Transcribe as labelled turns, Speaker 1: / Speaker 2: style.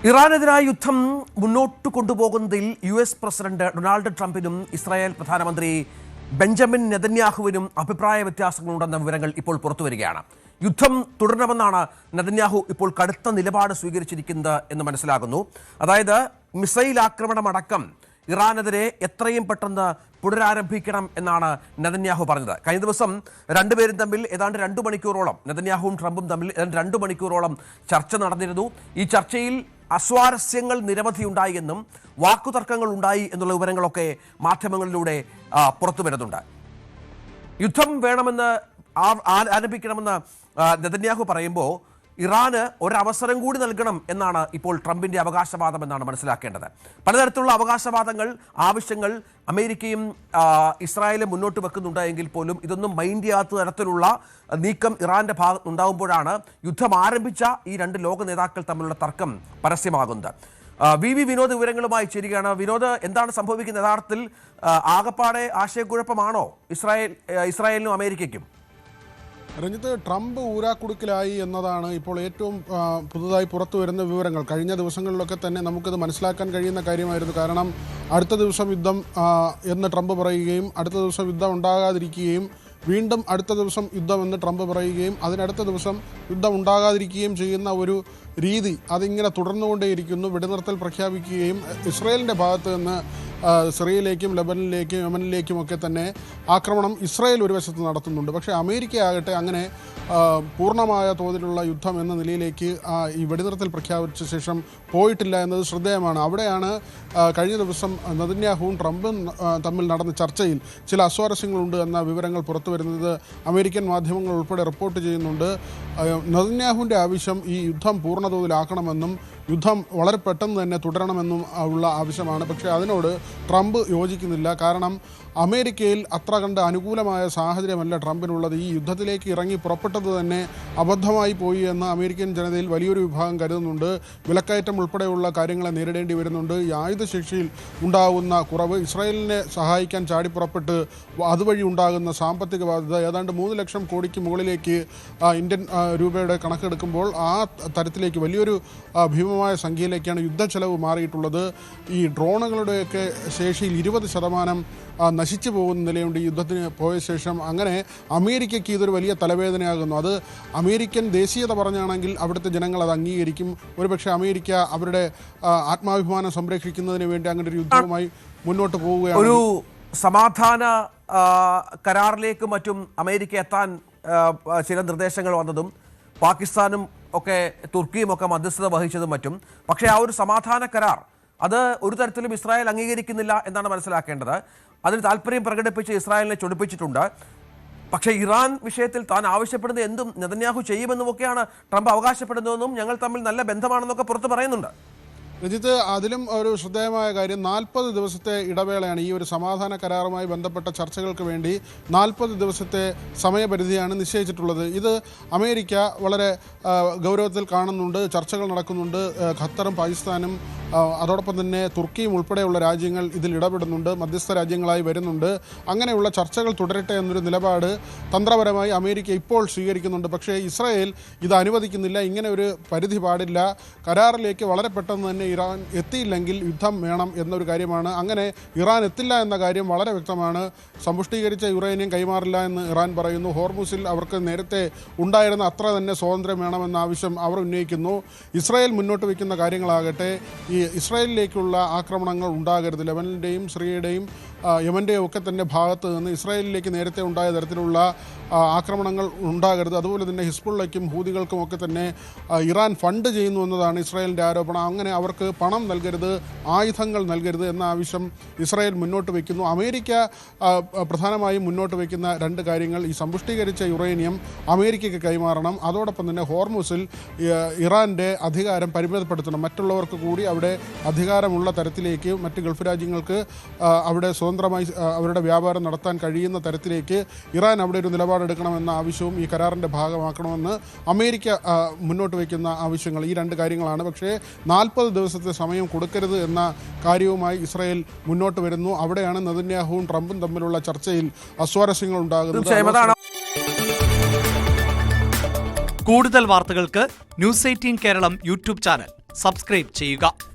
Speaker 1: ഇറാനെതിരായ യുദ്ധം മുന്നോട്ട് കൊണ്ടുപോകുന്നതിൽ US president Donald ട്രംപിനും Israel പ്രധാനമന്ത്രി ബെഞ്ചമിൻ നെതന്യാഹുവിനും അഭിപ്രായ വ്യത്യാസങ്ങളുണ്ടെന്ന വിവരങ്ങൾ ഇപ്പോൾ പുറത്തുവരികയാണ്. യുദ്ധം തുടരണമെന്നാണ് നെതന്യാഹു ഇപ്പോൾ കടുത്ത നിലപാട് സ്വീകരിച്ചിരിക്കുന്നത് എന്ന് മനസ്സിലാകുന്നു. അതായത് മിസൈൽ ആക്രമണമടക്കം ഇറാനെതിരെ എത്രയും പെട്ടെന്ന് പുനരാരംഭിക്കണം എന്നാണ് നെതന്യാഹു പറഞ്ഞത്. കഴിഞ്ഞ ദിവസം രണ്ടുപേരും തമ്മിൽ ഏതാണ്ട് 2 മണിക്കൂറോളം, നെതന്യാഹുവും ട്രംപും തമ്മിൽ ഏതാണ്ട് 2 മണിക്കൂറോളം ചർച്ച നടന്നിരുന്നു. ഈ ചർച്ചയിൽ അസ്വാരസ്യങ്ങൾ നിരവധി ഉണ്ടായി എന്നും വാക്കുതർക്കങ്ങൾ ഉണ്ടായി എന്നുള്ള വിവരങ്ങളൊക്കെ മാധ്യമങ്ങളിലൂടെ പുറത്തു വരുന്നുണ്ട്. യുദ്ധം വേണമെന്ന് ആരംഭിക്കണമെന്ന് നെതന്യാഹു പറയുമ്പോൾ ഇറാന് ഒരവസരം കൂടി നൽകണം എന്നാണ് ഇപ്പോൾ ട്രംപിന്റെ അവകാശവാദം എന്നാണ് മനസ്സിലാക്കേണ്ടത്. പലതരത്തിലുള്ള അവകാശവാദങ്ങൾ, ആവശ്യങ്ങൾ അമേരിക്കയും ഇസ്രായേലും മുന്നോട്ട് വെക്കുന്നുണ്ട് എങ്കിൽ പോലും ഇതൊന്നും മൈൻഡ് ചെയ്യാത്ത തരത്തിലുള്ള നീക്കം ഇറാന്റെ ഭാഗത്തുണ്ടാകുമ്പോഴാണ് യുദ്ധം ആരംഭിച്ച ഈ 2 ലോക നേതാക്കൾ തമ്മിലുള്ള തർക്കം പരസ്യമാകുന്നത്. വി വിനോദ് വിവരങ്ങളുമായി ചേരുകയാണ്. വിനോദ്, എന്താണ് സംഭവിക്കുന്നത്? യഥാർത്ഥത്തിൽ ആകപ്പാടെ ആശയക്കുഴപ്പമാണോ ഇസ്രായേലിനും അമേരിക്കയ്ക്കും?
Speaker 2: രഞ്ജിത്ത്, ട്രംപ് ഊരാക്കുടുക്കിലായി എന്നതാണ് ഇപ്പോൾ ഏറ്റവും പുതുതായി പുറത്തു വരുന്ന വിവരങ്ങൾ. കഴിഞ്ഞ ദിവസങ്ങളിലൊക്കെ തന്നെ നമുക്കിത് മനസ്സിലാക്കാൻ കഴിയുന്ന കാര്യമായിരുന്നു. കാരണം അടുത്ത ദിവസം യുദ്ധം എന്ന് ട്രംപ് പറയുകയും അടുത്ത ദിവസം യുദ്ധം ഉണ്ടാകാതിരിക്കുകയും വീണ്ടും അടുത്ത ദിവസം യുദ്ധമെന്ന് ട്രംപ് പറയുകയും അതിനടുത്ത ദിവസം യുദ്ധം ഉണ്ടാകാതിരിക്കുകയും ചെയ്യുന്ന ഒരു രീതി അതിങ്ങനെ തുടർന്നുകൊണ്ടേയിരിക്കുന്നു. വെടിനിർത്തൽ പ്രഖ്യാപിക്കുകയും ഇസ്രായേലിൻ്റെ ഭാഗത്ത് നിന്ന് സിറിയയിലേക്കും ലെബനനിലേക്കും യമനിലേക്കും ഒക്കെ തന്നെ ആക്രമണം ഇസ്രായേൽ ഒരു വശത്ത് നടത്തുന്നുണ്ട്. പക്ഷേ അമേരിക്ക ആകട്ടെ അങ്ങനെ പൂർണ്ണമായ തോതിലുള്ള യുദ്ധം എന്ന നിലയിലേക്ക് ഈ വെടിനിർത്തൽ പ്രഖ്യാപിച്ച ശേഷം പോയിട്ടില്ല എന്നത് ശ്രദ്ധേയമാണ്. അവിടെയാണ് കഴിഞ്ഞ ദിവസം നെതന്യാഹുവും ട്രംപും തമ്മിൽ നടന്ന ചർച്ചയിൽ ചില അസ്വാരസ്യങ്ങളുണ്ട് എന്ന വിവരങ്ങൾ പുറത്തു വരുന്നത് അമേരിക്കൻ മാധ്യമങ്ങൾ ഉൾപ്പെടെ റിപ്പോർട്ട് ചെയ്യുന്നുണ്ട്. നെതന്യാഹുവിൻ്റെ ആവശ്യം ഈ യുദ്ധം പൂർണ്ണതോതിലാക്കണമെന്നും യുദ്ധം വളരെ പെട്ടെന്ന് തന്നെ തുടരണമെന്നും ഉള്ള ആവശ്യമാണ്. പക്ഷേ അതിനോട് ട്രംപ് യോജിക്കുന്നില്ല. കാരണം അമേരിക്കയിൽ അത്ര കണ്ട് അനുകൂലമായ സാഹചര്യമല്ല ട്രംപിനുള്ളത്. ഈ യുദ്ധത്തിലേക്ക് ഇറങ്ങി പുറപ്പെട്ടത് തന്നെ അബദ്ധമായി പോയി എന്ന് അമേരിക്കൻ ജനതയിൽ വലിയൊരു വിഭാഗം കരുതുന്നുണ്ട്. വിലക്കയറ്റം ഉൾപ്പെടെയുള്ള കാര്യങ്ങളെ നേരിടേണ്ടി വരുന്നുണ്ട്. ഈ ആയുധശേഷിയിൽ ഉണ്ടാകുന്ന കുറവ്, ഇസ്രായേലിനെ സഹായിക്കാൻ ചാടിപ്പുറപ്പെട്ട് അതുവഴി ഉണ്ടാകുന്ന സാമ്പത്തിക ബാധ്യത ഏതാണ്ട് 3 ലക്ഷം കോടിക്ക് മുകളിലേക്ക് ഇന്ത്യൻ രൂപയുടെ കണക്കെടുക്കുമ്പോൾ ആ തരത്തിലേക്ക് വലിയൊരു ഭീമമായ സംഖ്യയിലേക്കാണ് യുദ്ധച്ചെലവ് മാറിയിട്ടുള്ളത്. ഈ ഡ്രോണുകളുടെയൊക്കെ ശേഷിയിൽ 20% നശിച്ചു പോകുന്ന നിലയുണ്ട് ഈ യുദ്ധത്തിന് പോയ ശേഷം. അങ്ങനെ അമേരിക്കയ്ക്ക് ഇതൊരു വലിയ തലവേദനയാകുന്നു. അത് അമേരിക്കൻ ദേശീയത പറഞ്ഞാണെങ്കിൽ അവിടുത്തെ ജനങ്ങൾ അത് അംഗീകരിക്കും. ഒരുപക്ഷെ അമേരിക്ക അവരുടെ ആത്മാഭിമാനം സംരക്ഷിക്കുന്നതിന് വേണ്ടി അങ്ങനെ ഒരു യുദ്ധവുമായി മുന്നോട്ട് പോവുകയാണ്.
Speaker 1: ഒരു സമാധാന കരാറിലേക്കും മറ്റും അമേരിക്ക എത്താൻ ചില നിർദ്ദേശങ്ങൾ വന്നതും പാകിസ്ഥാനും ഒക്കെ തുർക്കിയും ഒക്കെ മധ്യസ്ഥത വഹിച്ചതും മറ്റും. പക്ഷേ ആ ഒരു സമാധാന കരാർ അത് ഒരു തരത്തിലും ഇസ്രായേൽ അംഗീകരിക്കുന്നില്ല എന്നാണ് മനസ്സിലാക്കേണ്ടത്. അതിന് താല്പര്യം പ്രകടിപ്പിച്ച് ഇസ്രായേലിനെ ചൊടിപ്പിച്ചിട്ടുണ്ട്. പക്ഷേ ഇറാൻ വിഷയത്തിൽ താൻ ആവശ്യപ്പെടുന്നത് എന്തും നെതന്യാഹു ചെയ്യുമെന്നുമൊക്കെയാണ് ട്രംപ് അവകാശപ്പെടുന്നതെന്നും ഞങ്ങൾ തമ്മിൽ നല്ല ബന്ധമാണെന്നൊക്കെ പുറത്ത് പറയുന്നുണ്ട്.
Speaker 2: രഞ്ജിത്ത്, അതിലും ഒരു ശ്രദ്ധേയമായ കാര്യം 40 ദിവസത്തെ ഇടവേളയാണ്. ഈ ഒരു സമാധാന കരാറുമായി ബന്ധപ്പെട്ട ചർച്ചകൾക്ക് വേണ്ടി 40 ദിവസത്തെ സമയപരിധിയാണ് നിശ്ചയിച്ചിട്ടുള്ളത്. ഇത് അമേരിക്ക വളരെ ഗൗരവത്തിൽ കാണുന്നുണ്ട്. ചർച്ചകൾ നടക്കുന്നുണ്ട്. ഖത്തറും പാകിസ്ഥാനും അതോടൊപ്പം തന്നെ തുർക്കിയും ഉൾപ്പെടെയുള്ള രാജ്യങ്ങൾ ഇതിൽ ഇടപെടുന്നുണ്ട്, മധ്യസ്ഥ രാജ്യങ്ങളായി വരുന്നുണ്ട്. അങ്ങനെയുള്ള ചർച്ചകൾ തുടരട്ടെ എന്നൊരു നിലപാട് തന്ത്രപരമായി അമേരിക്ക ഇപ്പോൾ സ്വീകരിക്കുന്നുണ്ട്. പക്ഷേ ഇസ്രായേൽ ഇത് അനുവദിക്കുന്നില്ല. ഇങ്ങനെ ഒരു പരിധി പാടില്ല. കരാറിലേക്ക് വളരെ പെട്ടെന്ന് തന്നെ ഇറാൻ എത്തിയില്ലെങ്കിൽ യുദ്ധം വേണം എന്നൊരു കാര്യമാണ്. അങ്ങനെ ഇറാൻ എത്തില്ല എന്ന കാര്യം വളരെ വ്യക്തമാണ്. സമ്പുഷ്ടീകരിച്ച യുറേനിയം കൈമാറില്ല എന്ന് ഇറാൻ പറയുന്നു. ഹോർമുസിൽ അവർക്ക് നേരത്തെ ഉണ്ടായിരുന്ന അത്ര തന്നെ സ്വാതന്ത്ര്യം വേണമെന്ന ആവശ്യം അവർ ഉന്നയിക്കുന്നു. ഇസ്രായേൽ മുന്നോട്ട് വയ്ക്കുന്ന കാര്യങ്ങളാകട്ടെ ഈ ഇസ്രായേലിലേക്കുള്ള ആക്രമണങ്ങൾ ഉണ്ടാകരുത്. ലെബനന്റെയും സിറിയയുടെയും യമന്റെയും ഒക്കെ തന്നെ ഭാഗത്ത് നിന്ന് ഇസ്രായേലിലേക്ക് നേരത്തെ ഉണ്ടായ തരത്തിലുള്ള ആക്രമണങ്ങൾ ഉണ്ടാകരുത്. അതുപോലെ തന്നെ ഹിസ്ബുള്ളയ്ക്കും ഹൂതികൾക്കും ഒക്കെ തന്നെ ഇറാൻ ഫണ്ട് ചെയ്യുന്നു എന്നതാണ് ഇസ്രായേലിൻ്റെ ആരോപണം. അങ്ങനെ അവർക്ക് പണം നൽകരുത്, ആയുധങ്ങൾ നൽകരുത് എന്ന ആവശ്യം ഇസ്രായേൽ മുന്നോട്ട് വയ്ക്കുന്നു. അമേരിക്ക പ്രധാനമായും മുന്നോട്ട് വയ്ക്കുന്ന 2 കാര്യങ്ങൾ: ഈ സമ്പുഷ്ടീകരിച്ച യുറേനിയം അമേരിക്കയ്ക്ക് കൈമാറണം, അതോടൊപ്പം തന്നെ ഹോർമുസിൽ ഇറാൻ്റെ അധികാരം പരിമിതപ്പെടുത്തണം. മറ്റുള്ളവർക്ക് കൂടി അവിടെ അധികാരമുള്ള തരത്തിലേക്ക്, മറ്റ് ഗൾഫ് രാജ്യങ്ങൾക്ക് അവിടെ സ്വതന്ത്രമായി അവരുടെ വ്യാപാരം നടത്താൻ കഴിയുന്ന തരത്തിലേക്ക് ഇറാൻ അവിടെ ഒരു നിലപാടെടുക്കണമെന്ന ആവശ്യവും ഈ കരാറിൻ്റെ ഭാഗമാക്കണമെന്ന് അമേരിക്ക മുന്നോട്ട് വയ്ക്കുന്ന ആവശ്യങ്ങൾ ഈ 2 കാര്യങ്ങളാണ്. പക്ഷേ 40 ദിവസത്തെ സമയം കൊടുക്കരുത് എന്ന കാര്യവുമായി ഇസ്രായേൽ മുന്നോട്ട് വരുന്നു. അവിടെയാണ് നെതന്യാഹുവും ട്രംപും തമ്മിലുള്ള ചർച്ചയിൽ അസ്വാരസ്യങ്ങൾ ഉണ്ടാകുന്നത്.
Speaker 3: കൂടുതൽ വാർത്തകൾക്ക് news 18 Keralam YouTube channel subscribe ചെയ്യുക.